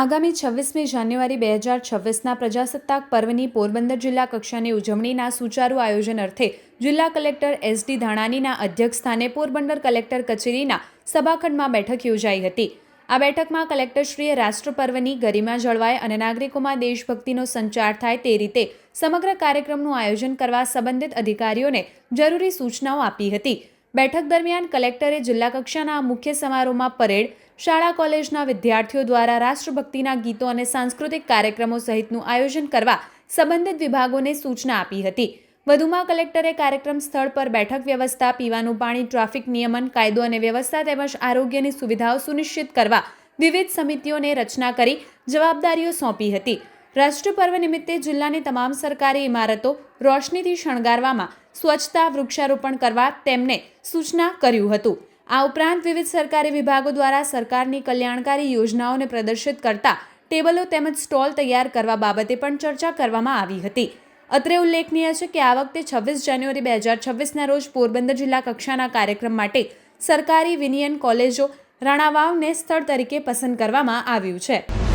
આગામી 26મી જાન્યુઆરી 2026ના પ્રજાસત્તાક પર્વની પોરબંદર જિલ્લા કક્ષાની ઉજવણીના સુચારુ આયોજન અર્થે જિલ્લા કલેક્ટર એસ.ડી. ધાનાણીના અધ્યક્ષસ્થાને પોરબંદર કલેક્ટર કચેરીના સભાખંડમાં બેઠક યોજાઈ હતી। આ બેઠકમાં કલેક્ટરશ્રીએ રાષ્ટ્રપર્વની ગરિમા જળવાય અને નાગરિકોમાં દેશભક્તિનો સંચાર થાય તે રીતે સમગ્ર કાર્યક્રમનું આયોજન કરવા સંબંધિત અધિકારીઓને જરૂરી સૂચનાઓ આપી હતી। બેઠક દરમિયાન કલેક્ટરે જિલ્લા કક્ષાના મુખ્ય સમારોહમાં પરેડ, શાળા કોલેજના વિદ્યાર્થીઓ દ્વારા રાષ્ટ્રભક્તિના ગીતો અને સાંસ્કૃતિક કાર્યક્રમો સહિતનું આયોજન કરવા સંબંધિત વિભાગોને સૂચના આપી હતી। વધુમાં કલેક્ટરે કાર્યક્રમ સ્થળ પર બેઠક વ્યવસ્થા, પીવાનું પાણી, ટ્રાફિક નિયમન, કાયદો અને વ્યવસ્થા તેમજ આરોગ્યની સુવિધાઓ સુનિશ્ચિત કરવા વિવિધ સમિતિઓને રચના કરી જવાબદારીઓ સોંપી હતી। રાષ્ટ્રપર્વ નિમિત્તે જિલ્લાની તમામ સરકારી ઇમારતો રોશનીથી શણગારવામાં સ્વચ્છતા, વૃક્ષારોપણ કરવા તેમને સૂચના કર્યું હતું। આ ઉપરાંત વિવિધ સરકારી વિભાગો દ્વારા સરકારની કલ્યાણકારી યોજનાઓને પ્રદર્શિત કરતા ટેબલો તેમજ સ્ટોલ તૈયાર કરવા બાબતે પણ ચર્ચા કરવામાં આવી હતી। અત્રે ઉલ્લેખનીય છે કે આ વખતે 26 જાન્યુઆરી 2026ના રોજ પોરબંદર જિલ્લા કક્ષાના કાર્યક્રમ માટે સરકારી વિનયન કોલેજો રાણાવાવને સ્થળ તરીકે પસંદ કરવામાં આવ્યું છે।